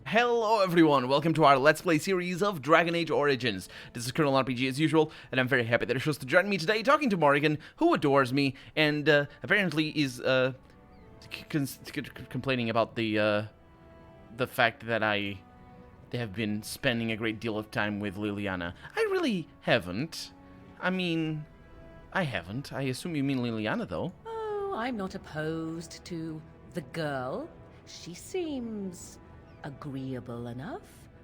Hello everyone, welcome to our Let's Play series of Dragon Age Origins. This is Colonel RPG as usual, and I'm very happy that you're supposed to join me today talking to Morrigan, who adores me, and apparently is complaining about the fact that I have been spending a great deal of time with Leliana. I really haven't. I mean, I haven't. I assume you mean Leliana, though. Oh, I'm not opposed to the girl. She seems agreeable enough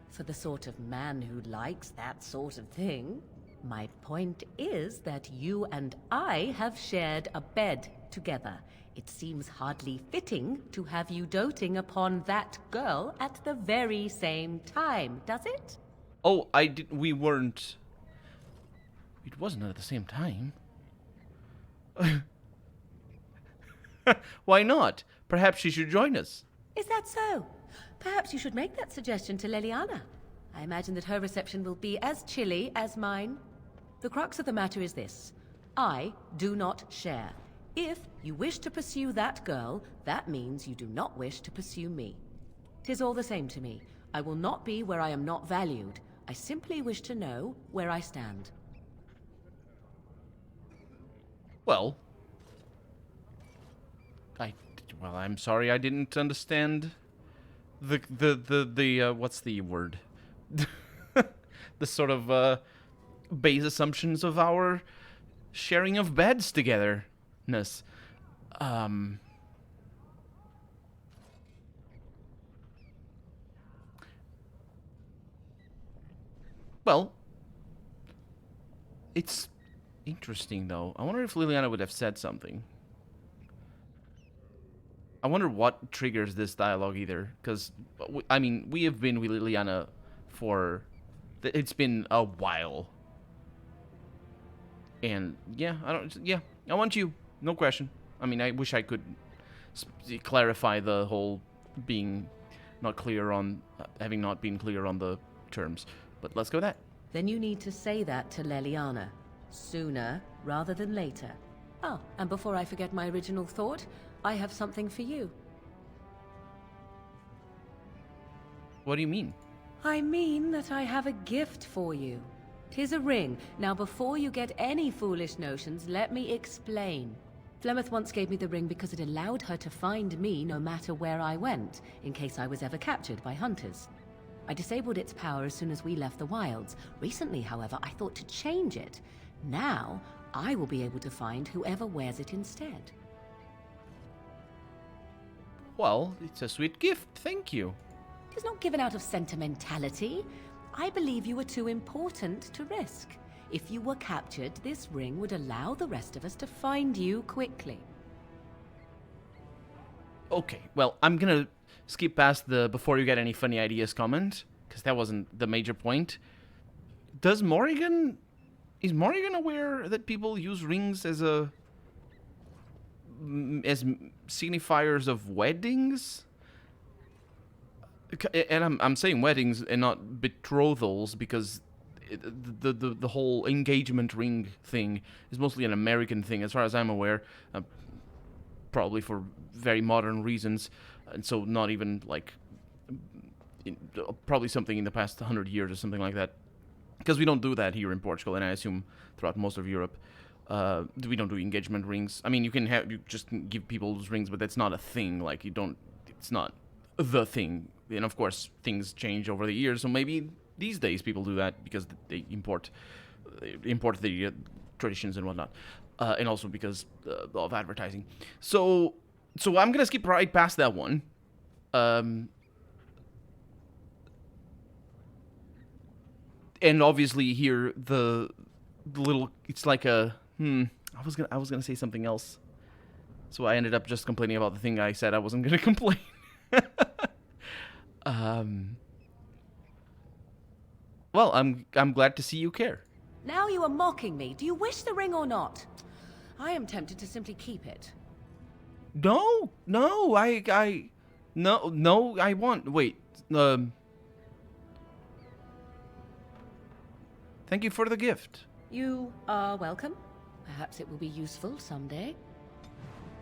for the sort of man who likes that sort of thing. My point is that you and I have shared a bed together. It seems hardly fitting to have you doting upon that girl at the very same time, does it? Oh, we weren't... It wasn't at the same time. Why not? Perhaps she should join us. Is that so? Perhaps you should make that suggestion to Leliana. I imagine that her reception will be as chilly as mine. The crux of the matter is this. I do not share. If you wish to pursue that girl, that means you do not wish to pursue me. 'Tis all the same to me. I will not be where I am not valued. I simply wish to know where I stand. Well, I'm sorry I didn't understand the what's the word? The sort of base assumptions of our sharing of beds togetherness. Well, it's interesting though. I wonder if Leliana would have said something. I wonder what triggers this dialogue either, because, I mean, we have been with Leliana for... It's been a while. And, yeah, I want you. No question. I mean, I wish I could clarify the whole being not clear on... having not been clear on the terms. But let's go with that. Then you need to say that to Leliana. Sooner rather than later. Oh, and before I forget my original thought, I have something for you. What do you mean? I mean that I have a gift for you. 'Tis a ring. Now before you get any foolish notions, let me explain. Flemeth once gave me the ring because it allowed her to find me no matter where I went, in case I was ever captured by hunters. I disabled its power as soon as we left the wilds. Recently, however, I thought to change it. Now, I will be able to find whoever wears it instead. Well, it's a sweet gift, thank you. It is not given out of sentimentality. I believe you were too important to risk. If you were captured, this ring would allow the rest of us to find you quickly. Okay, well, I'm gonna skip past the before you get any funny ideas comment, because that wasn't the major point. Is Morrigan aware that people use rings as signifiers of weddings? And I'm saying weddings and not betrothals because the whole engagement ring thing is mostly an American thing, as far as I'm aware, probably for very modern reasons, and so not even like probably something in the past 100 years or something like that, because we don't do that here in Portugal, and I assume throughout most of Europe. We don't do engagement rings. I mean, you just can give people rings, but that's not a thing. Like, it's not the thing. And of course, things change over the years. So maybe these days people do that because they import the traditions and whatnot, and also because of advertising. So I'm gonna skip right past that one. And obviously here the little, it's like a I was gonna say something else, so I ended up just complaining about the thing I said I wasn't gonna complain. Well, I'm glad to see you care. Now you are mocking me. Do you wish the ring or not? I am tempted to simply keep it. No, I want. Wait, thank you for the gift. You are welcome. Perhaps it will be useful someday.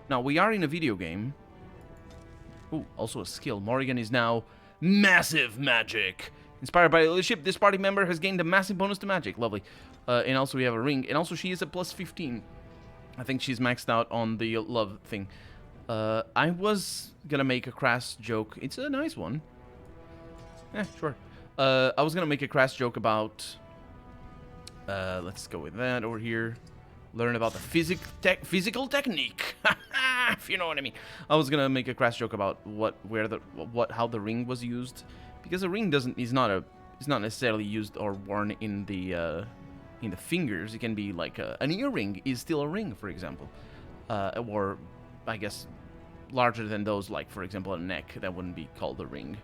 Now, we are in a video game. Ooh, also a skill. Morrigan is now Massive magic. Inspired by the ship, this party member has gained a massive bonus to magic. Lovely. And also we have a ring. And also she is a plus 15. I think she's maxed out on the love thing. I was gonna make a crass joke. It's a nice one. Sure. I was gonna make a crass joke about... let's go with that over here. Learn about the physical technique. If you know what I mean. I was gonna make a crass joke about how the ring was used, because the ring is not necessarily used or worn in the fingers. It can be like an earring is still a ring, for example, or I guess larger than those, like for example a neck, that wouldn't be called a ring,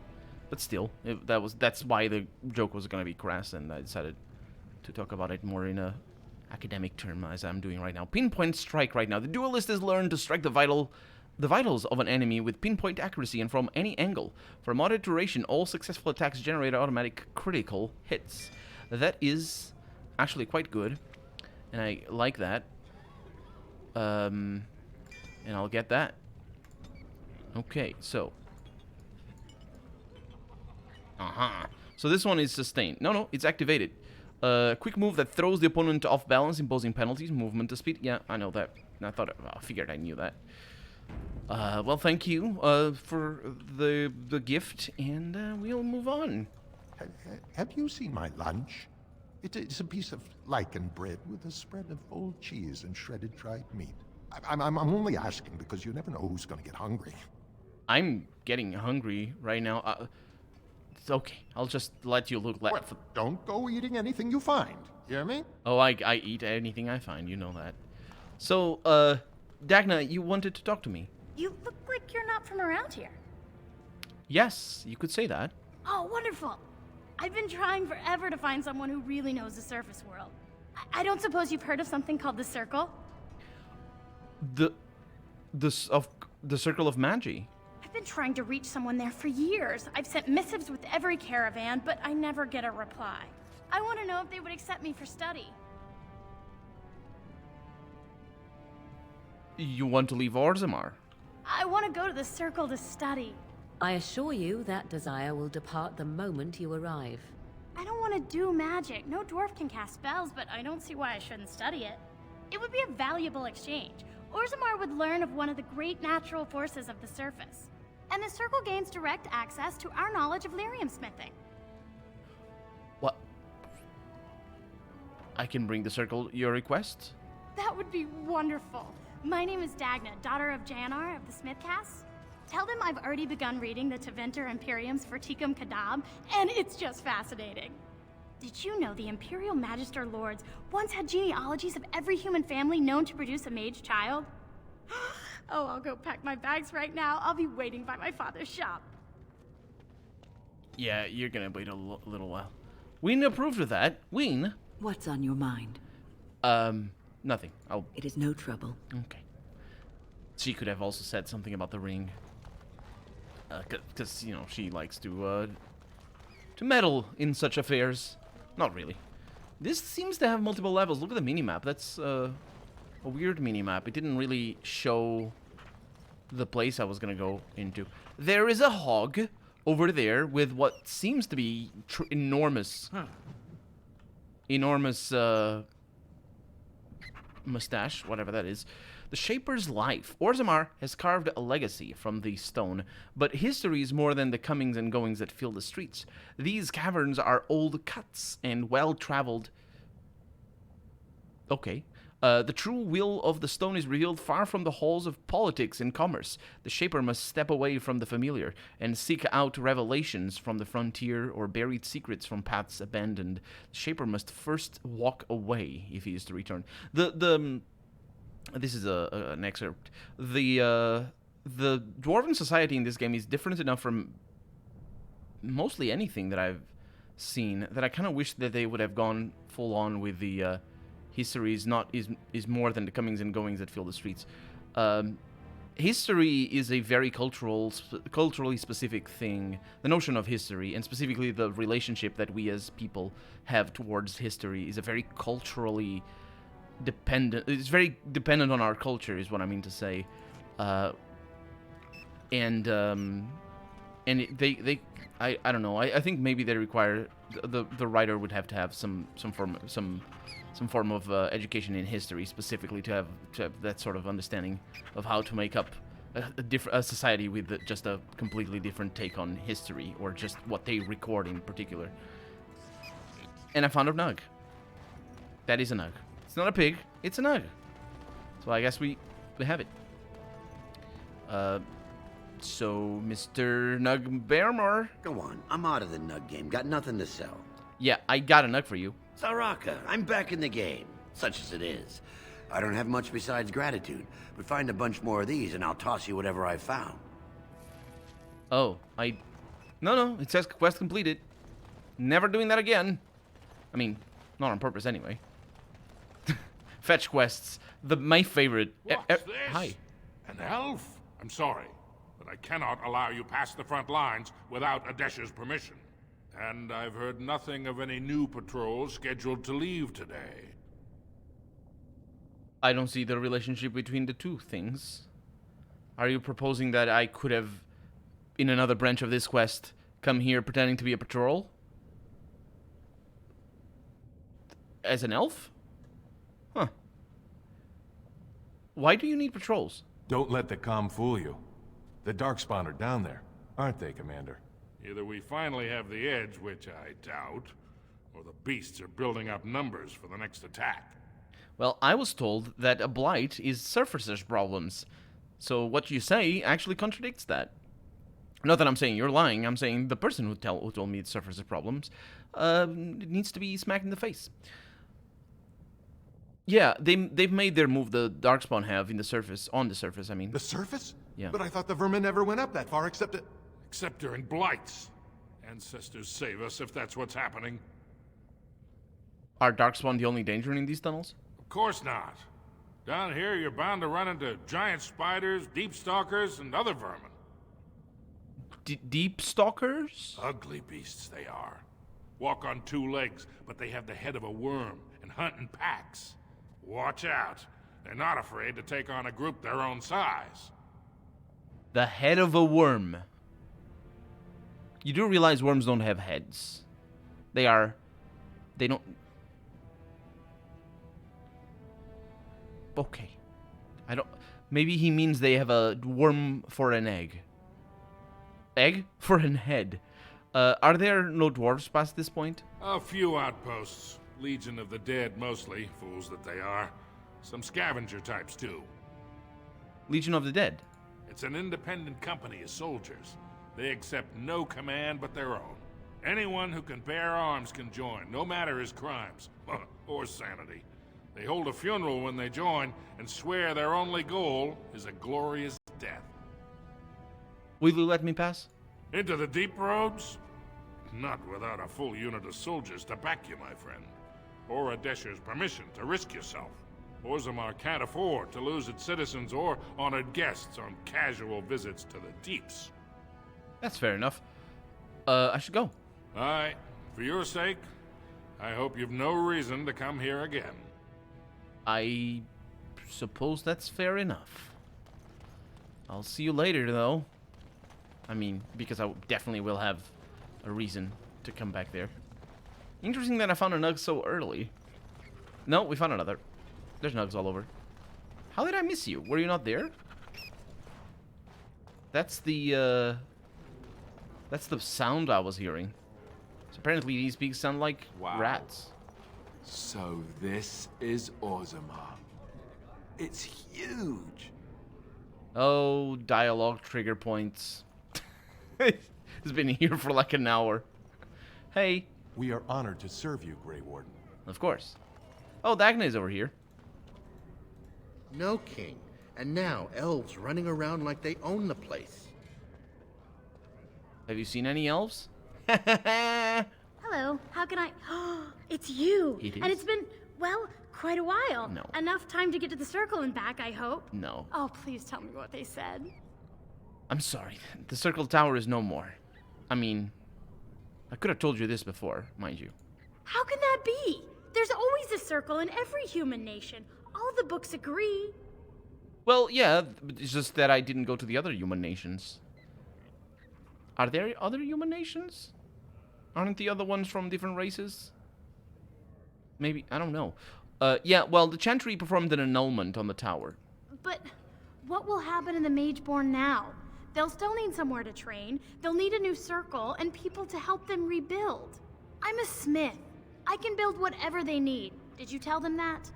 but still, that's why the joke was gonna be crass, and I decided to talk about it more in a academic term, as I'm doing right now. Pinpoint strike right now. The duelist has learned to strike the vitals of an enemy with pinpoint accuracy and from any angle. For a moderate duration, all successful attacks generate automatic critical hits. That is actually quite good, and I like that. And I'll get that. Okay, so. So this one is sustained. No, it's activated. Quick move that throws the opponent off balance, imposing penalties, movement to speed. Yeah, I know that. I figured I knew that. Well, thank you for the gift, and we'll move on. Have you seen my lunch? It's a piece of lichen bread with a spread of old cheese and shredded dried meat. I'm only asking because you never know who's going to get hungry. I'm getting hungry right now. It's okay. I'll just let you look like... Don't go eating anything you find. You hear me? Oh, I eat anything I find. You know that. So, Dagny, you wanted to talk to me. You look like you're not from around here. Yes, you could say that. Oh, wonderful. I've been trying forever to find someone who really knows the surface world. I don't suppose you've heard of something called the Circle? The Circle of Magi. I've been trying to reach someone there for years. I've sent missives with every caravan, but I never get a reply. I want to know if they would accept me for study. You want to leave Orzammar? I want to go to the Circle to study. I assure you that desire will depart the moment you arrive. I don't want to do magic. No dwarf can cast spells, but I don't see why I shouldn't study it. It would be a valuable exchange. Orzammar would learn of one of the great natural forces of the surface. And the Circle gains direct access to our knowledge of lyrium smithing. What? I can bring the Circle your request? That would be wonderful. My name is Dagny, daughter of Janar of the Smithcast. Tell them I've already begun reading the Taventer Imperiums for Tikum Kadab, and it's just fascinating. Did you know the Imperial Magister Lords once had genealogies of every human family known to produce a mage child? Oh, I'll go pack my bags right now. I'll be waiting by my father's shop. Yeah, you're gonna wait a little while. Ween approved of that. Ween? What's on your mind? Nothing. It is no trouble. Okay. She could have also said something about the ring. Because, you know, she likes to meddle in such affairs. Not really. This seems to have multiple levels. Look at the minimap. That's, a weird minimap. It didn't really show the place I was gonna go into. There is a hog over there with what seems to be enormous... Enormous, mustache, whatever that is. The Shaper's life. Orzammar has carved a legacy from the stone, but history is more than the comings and goings that fill the streets. These caverns are old cuts and well-traveled... Okay. The true will of the stone is revealed far from the halls of politics and commerce. The Shaper must step away from the familiar and seek out revelations from the frontier or buried secrets from paths abandoned. The Shaper must first walk away if he is to return. This is an excerpt. The Dwarven society in this game is different enough from mostly anything that I've seen that I kind of wish that they would have gone full on with the history is more than the comings and goings that fill the streets. History is a very culturally specific thing. The notion of history, and specifically the relationship that we as people have towards history, is a very culturally dependent. It's very dependent on our culture, is what I mean to say. And and I don't know. I think maybe they require the writer would have to have some form of education in history specifically to have that sort of understanding of how to make up a society with just a completely different take on history or just what they record in particular. And I found a nug. That is a nug. It's not a pig. It's a nug. So I guess we have it. So Mr. Nug Bearmore. Go on, I'm out of the nug game. Got nothing to sell. Yeah, I got a nug for you. Saraka, I'm back in the game, such as it is. I don't have much besides gratitude, but find a bunch more of these and I'll toss you whatever I found. Oh, No, it says quest completed. Never doing that again. I mean, not on purpose anyway. Fetch quests. My favorite. What's this? Hi. An elf? I'm sorry, but I cannot allow you past the front lines without Adesh's permission. And I've heard nothing of any new patrols scheduled to leave today. I don't see the relationship between the two things. Are you proposing that I could have, in another branch of this quest, come here pretending to be a patrol? As an elf? Huh. Why do you need patrols? Don't let the comm fool you. The Darkspawn are down there, aren't they, Commander? Either we finally have the edge, which I doubt, or the beasts are building up numbers for the next attack. Well, I was told that a blight is surfacer's problems. So what you say actually contradicts that. Not that I'm saying you're lying, I'm saying the person who told me it's surfacer's problems needs to be smacked in the face. Yeah, they've made their move the Darkspawn have on the surface, I mean. The surface? Yeah. But I thought the vermin never went up that far except Except during blights. Ancestors save us if that's what's happening. Are Darkspawn the only danger in these tunnels? Of course not. Down here, you're bound to run into giant spiders, deep stalkers, and other vermin. Deep stalkers? Ugly beasts they are. Walk on two legs, but they have the head of a worm and hunt in packs. Watch out. They're not afraid to take on a group their own size. The head of a worm. You do realize worms don't have heads. They don't... Okay. I don't... Maybe he means they have a worm for an egg. Egg for an head. Are there no dwarves past this point? A few outposts. Legion of the Dead, mostly. Fools that they are. Some scavenger types, too. Legion of the Dead. It's an independent company of soldiers. They accept no command but their own. Anyone who can bear arms can join, no matter his crimes. Or sanity. They hold a funeral when they join, and swear their only goal is a glorious death. Will you let me pass? Into the deep roads? Not without a full unit of soldiers to back you, my friend. Or Adesher's permission to risk yourself. Orzammar can't afford to lose its citizens or honored guests on casual visits to the deeps. That's fair enough. I should go. Aye, for your sake, I hope you've no reason to come here again. I suppose that's fair enough. I'll see you later, though. I mean, because I definitely will have a reason to come back there. Interesting that I found a nug so early. No, we found another. There's nugs all over. How did I miss you? Were you not there? That's the sound I was hearing. So apparently these pigs sound like rats. So this is Orzammar. It's huge. Oh, dialogue trigger points. It's been here for like an hour. Hey. We are honored to serve you, Grey Warden. Of course. Oh, Dagny's over here. No king. And now elves running around like they own the place. Have you seen any elves? Hello, how can I... It's you! It is? And it's been, well, quite a while. No. Enough time to get to the circle and back, I hope. No. Oh, please tell me what they said. I'm sorry. The Circle Tower is no more. I mean, I could have told you this before, mind you. How can that be? There's always a circle in every human nation. All the books agree. Well, yeah, it's just that I didn't go to the other human nations. Are there other human nations? Aren't the other ones from different races? Maybe, I don't know. Yeah, well, the Chantry performed an annulment on the tower. But what will happen in the Mageborn now? They'll still need somewhere to train, they'll need a new circle, and people to help them rebuild. I'm a smith. I can build whatever they need. Did you tell them that?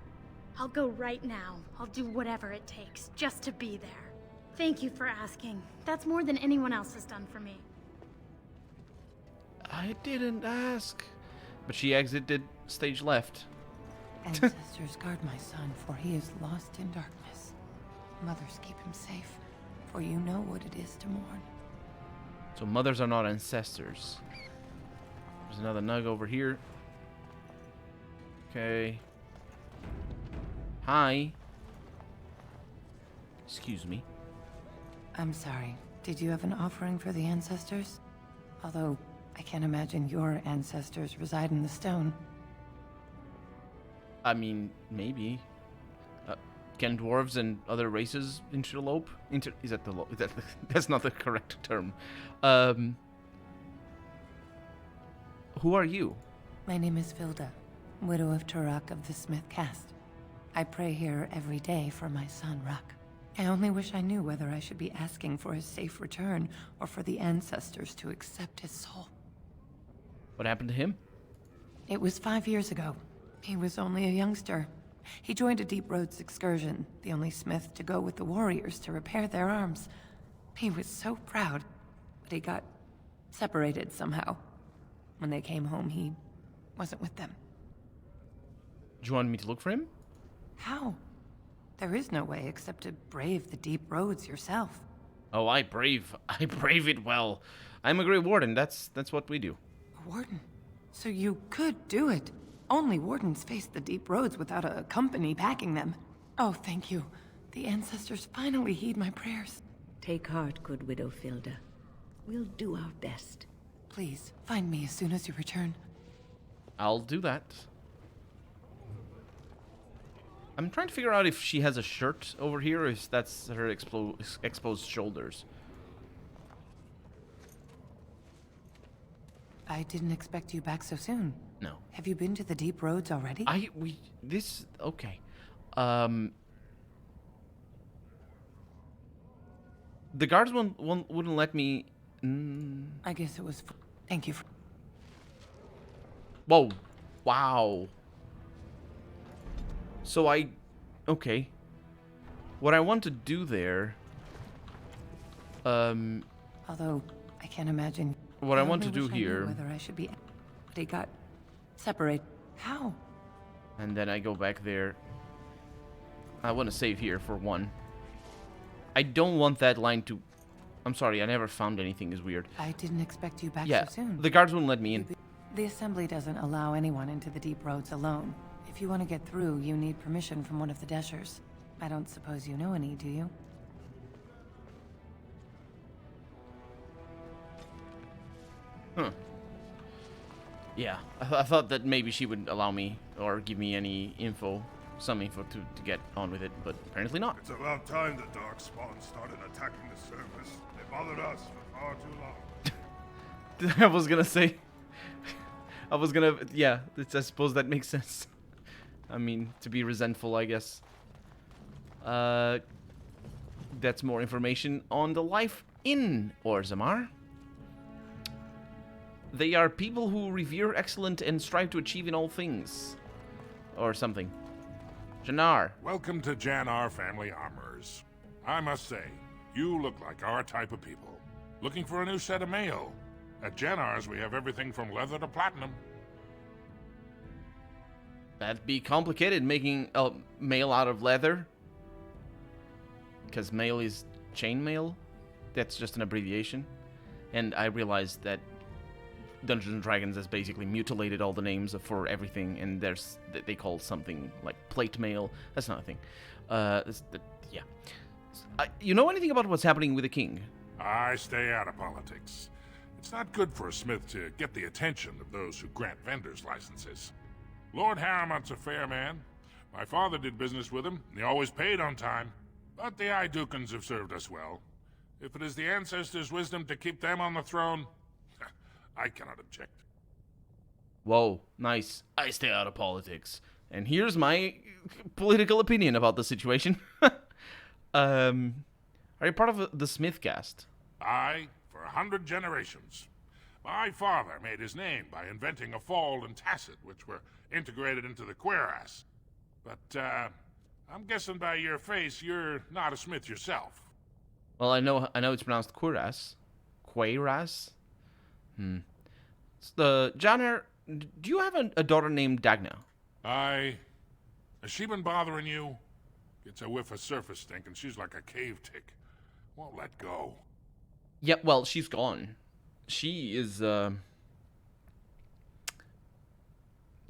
I'll go right now. I'll do whatever it takes just to be there. Thank you for asking. That's more than anyone else has done for me. I didn't ask. But she exited stage left. Ancestors, guard my son, for he is lost in darkness. Mothers, keep him safe, for you know what it is to mourn. So mothers are not ancestors. There's another nug over here. Okay. Hi. Excuse me. I'm sorry. Did you have an offering for the ancestors? Although, I can't imagine your ancestors reside in the stone. I mean, maybe. Can dwarves and other races interlope? Is that the that's not the correct term. Who are you? My name is Vilda, widow of Turok of the Smith caste. I pray here every day for my son, Ruck. I only wish I knew whether I should be asking for his safe return or for the ancestors to accept his soul. What happened to him? It was 5 years ago. He was only a youngster. He joined a Deep Roads excursion, the only smith to go with the warriors to repair their arms. He was so proud, but he got separated somehow. When they came home, he wasn't with them. Do you want me to look for him? How? There is no way except to brave the Deep Roads yourself. Oh, I brave it well. I'm a Grey Warden. That's what we do. A warden? So you could do it. Only wardens face the Deep Roads without a company backing them. Oh, thank you. The ancestors finally heed my prayers. Take heart, good widow Vilda. We'll do our best. Please, find me as soon as you return. I'll do that. I'm trying to figure out if she has a shirt over here or if that's her exposed shoulders. I didn't expect you back so soon. No. Have you been to the Deep Roads already? Okay. The guards wouldn't let me. I guess it was. Thank you for. Whoa. Wow. So okay. What I want to do there. Although I can't imagine. What I want to only do wish I knew here. Whether I should be, but he got separated. How? And then I go back there. I want to save here for one. I don't want that line to. I'm sorry, I never found anything is weird. I didn't expect you back Yeah, so soon. the guards wouldn't let me in. The assembly doesn't allow anyone into the Deep Roads alone. If you want to get through, you need permission from one of the Deshers. I don't suppose you know any, do you? Huh. Yeah, I thought that maybe she would allow me or give me any info, some info to get on with it, but apparently not. It's about time the Darkspawn started attacking the surface. They bothered us for far too long. I was gonna say. Yeah, I suppose that makes sense. I mean, to be resentful, I guess. That's more information on the life in Orzammar. They are people who revere excellence and strive to achieve in all things. Or something. Jannar. Welcome to Jannar Family Armorers. I must say, you look like our type of people. Looking for a new set of mail? At Jannar's, we have everything from leather to platinum. That'd be complicated, making mail out of leather. Because mail is chainmail. That's just an abbreviation. And I realized that Dungeons & Dragons has basically mutilated all the names for everything, and they call something like plate mail. That's not a thing. Yeah. You know anything about what's happening with the king? I stay out of politics. It's not good for a smith to get the attention of those who grant vendors licenses. Lord Harriman's a fair man. My father did business with him, and he always paid on time. But the Idukans have served us well. If it is the ancestors' wisdom to keep them on the throne, I cannot object. Whoa, nice. I stay out of politics. And here's my political opinion about the situation. Are you part of the Smith caste? I, for 100 generations. My father made his name by inventing a fall and tacit, which were integrated into the cuirass. But, I'm guessing by your face you're not a smith yourself. Well, I know it's pronounced cuirass. Cuirass? Janner, do you have a daughter named Dagny? Has she been bothering you? Gets a whiff of surface stink and she's like a cave tick. Won't let go. Yeah, well, she's gone. She is,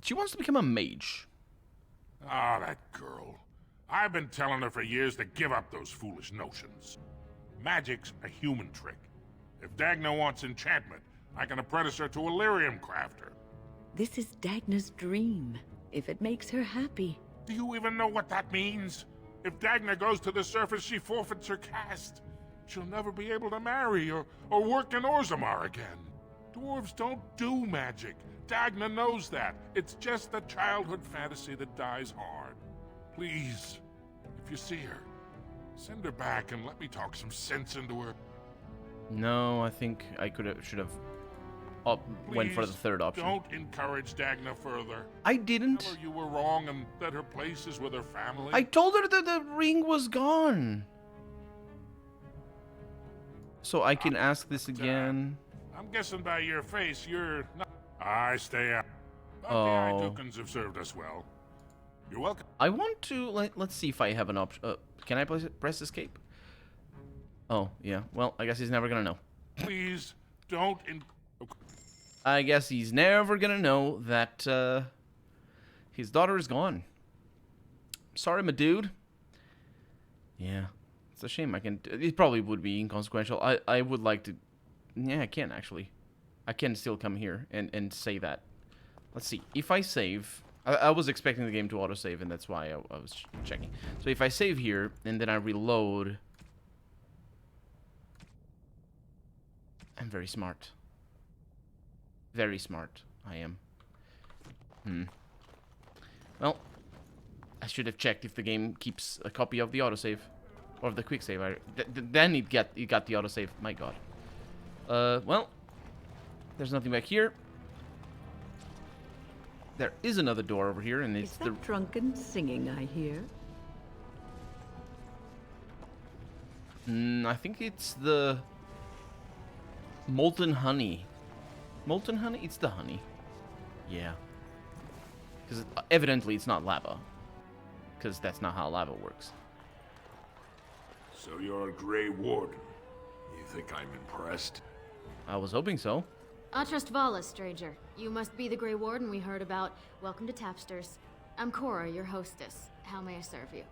she wants to become a mage. Ah, that girl. I've been telling her for years to give up those foolish notions. Magic's a human trick. If Dagny wants enchantment, I can apprentice her to a lyrium crafter. This is Dagny's dream, if it makes her happy. Do you even know what that means? If Dagny goes to the surface, she forfeits her caste. She'll never be able to marry or work in Orzammar again. Dwarves don't do magic. Dagny knows that. It's just a childhood fantasy that dies hard. Please, if you see her, send her back and let me talk some sense into her. No, I think I should have went for the third option. Don't encourage Dagny further. I didn't. Tell her you were wrong and that her place is with her family. I told her that the ring was gone. So I can ask this again. I'm guessing by your face you're not. I stay out. But Oh. the Idukans have served us well. You're welcome. I want to let's see if I have an option. Can I press escape? Oh yeah. Well, I guess he's never gonna know. Please don't. I guess he's never gonna know that his daughter is gone. Sorry, my dude. Yeah, it's a shame. It probably would be inconsequential. I would like to. Yeah, I can actually. I can still come here and say that. Let's see. If I save, I was expecting the game to autosave, and that's why I was checking. So if I save here and then I reload, I'm very smart. Very smart, I am. Well, I should have checked if the game keeps a copy of the autosave. Or of the quick save. Then it got the autosave. My god. Well, there's nothing back here. There is another door over here, and it's Is that drunken singing I hear? I think it's the molten honey. Molten honey? It's the honey. Yeah. Because evidently it's not lava. Because that's not how lava works. So you're a Grey Warden. You think I'm impressed? I was hoping so. Atrust Vala, stranger. You must be the Grey Warden we heard about. Welcome to Tapsters. I'm Cora, your hostess. How may I serve you?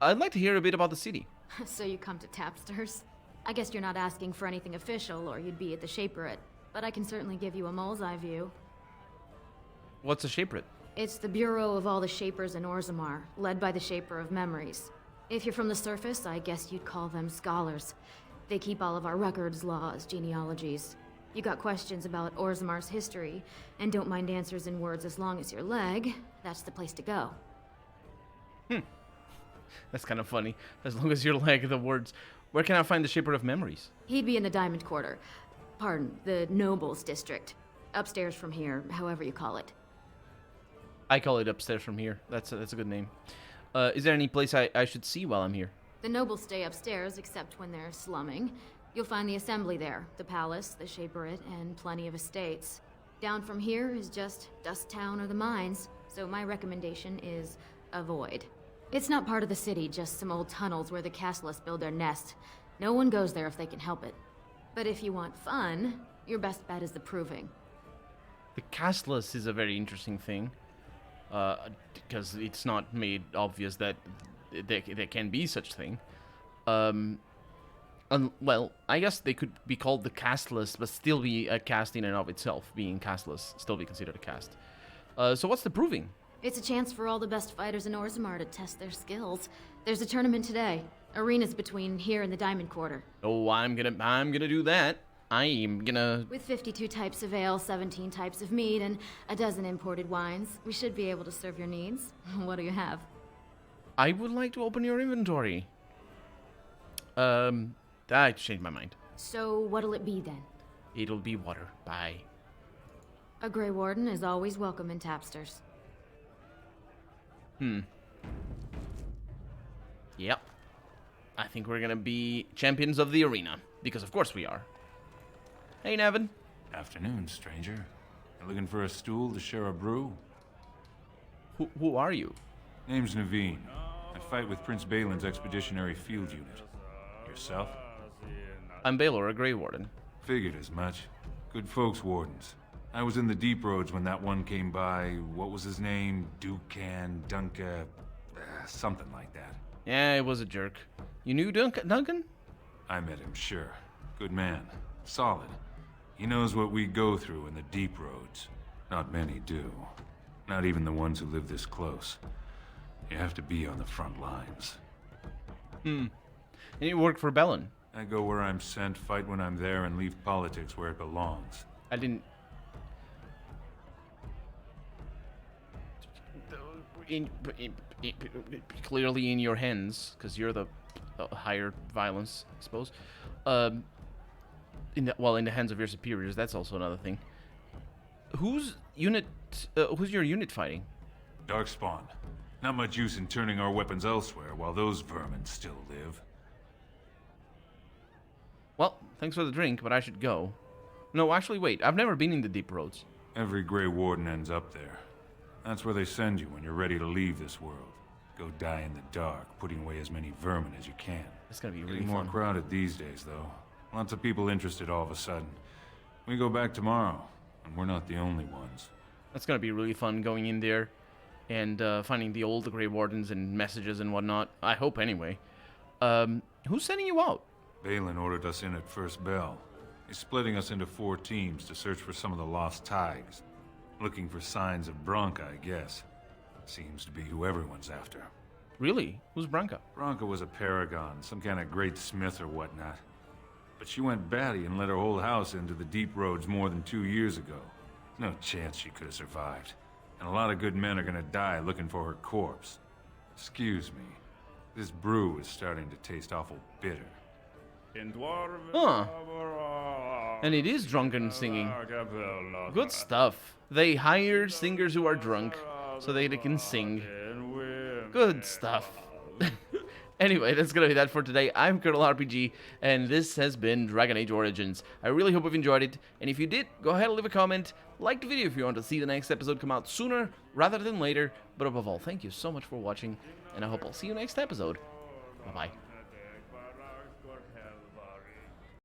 I'd like to hear a bit about the city. So you come to Tapsters? I guess you're not asking for anything official, or you'd be at the Shaperate. But I can certainly give you a mole's eye view. What's a Shaperate? It's the bureau of all the Shapers in Orzammar, led by the Shaper of Memories. If you're from the surface, I guess you'd call them scholars. They keep all of our records, laws, genealogies. You got questions about Orzammar's history, and don't mind answers in words as long as your leg, that's the place to go. That's kind of funny. As long as your leg, the words. Where can I find the Shaper of Memories? He'd be in the Diamond Quarter. Pardon, the Nobles District. Upstairs from here, however you call it. I call it upstairs from here. That's a good name. Is there any place I should see while I'm here? The nobles stay upstairs, except when they're slumming. You'll find the assembly there, the palace, the Shaperate, and plenty of estates. Down from here is just Dust Town or the mines, so my recommendation is avoid. It's not part of the city, just some old tunnels where the castless build their nest. No one goes there if they can help it. But if you want fun, your best bet is the Proving. The castless is a very interesting thing. Because it's not made obvious that there can be such thing. Well, I guess they could be called the castless, but still be a cast in and of itself. Being castless, still be considered a cast. So what's the Proving? It's a chance for all the best fighters in Orzammar to test their skills. There's a tournament today. Arena's between here and the Diamond Quarter. Oh, I'm gonna do that. I am gonna... With 52 types of ale, 17 types of mead, and a dozen imported wines, we should be able to serve your needs. What do you have? I would like to open your inventory. I changed my mind. So what'll it be then? It'll be water. Bye. A Grey Warden is always welcome in Tapsters. Yep. I think we're gonna be champions of the arena. Because of course we are. Hey, Nevin. Afternoon, stranger. You looking for a stool to share a brew? Who are you? Name's Naveen. I fight with Prince Balin's expeditionary field unit. Yourself? I'm Baylor, a Grey Warden. Figured as much. Good folks, wardens. I was in the deep roads when that one came by. What was his name? Dunca... something like that. Yeah, it was a jerk. You knew Duncan? I met him, sure. Good man. Solid. He knows what we go through in the deep roads. Not many do. Not even the ones who live this close. You have to be on the front lines. And you work for Bellin? I go where I'm sent, fight when I'm there, and leave politics where it belongs. I didn't... clearly in your hands, because you're the higher violence, I suppose. In the hands of your superiors, that's also another thing. Who's your unit fighting? Darkspawn. Not much use in turning our weapons elsewhere while those vermin still live. Well, thanks for the drink, but I should go. No, actually, wait. I've never been in the deep roads. Every Grey Warden ends up there. That's where they send you when you're ready to leave this world. Go die in the dark, putting away as many vermin as you can. It's gonna be really Getting more fun. crowded these days, though. Lots of people interested all of a sudden. We go back tomorrow, and we're not the only ones. That's gonna be really fun going in there and finding the old Grey Wardens and messages and whatnot. I hope, anyway. Who's sending you out? Balin ordered us in at first bell. He's splitting us into 4 teams to search for some of the lost tigers. Looking for signs of Branca, I guess. Seems to be who everyone's after. Really? Who's Branca? Branca was a paragon, some kind of great smith or whatnot. But she went batty and let her whole house into the deep roads more than 2 years ago. No chance she could have survived. And a lot of good men are gonna die looking for her corpse. Excuse me. This brew is starting to taste awful bitter. Huh. And it is drunken singing. Good stuff. They hire singers who are drunk so they can sing. Good stuff. Anyway, that's gonna be that for today. I'm Colonel RPG, and this has been Dragon Age Origins. I really hope you've enjoyed it, and if you did, go ahead and leave a comment, like the video if you want to see the next episode come out sooner rather than later, but above all, thank you so much for watching, and I hope I'll see you next episode. Bye-bye.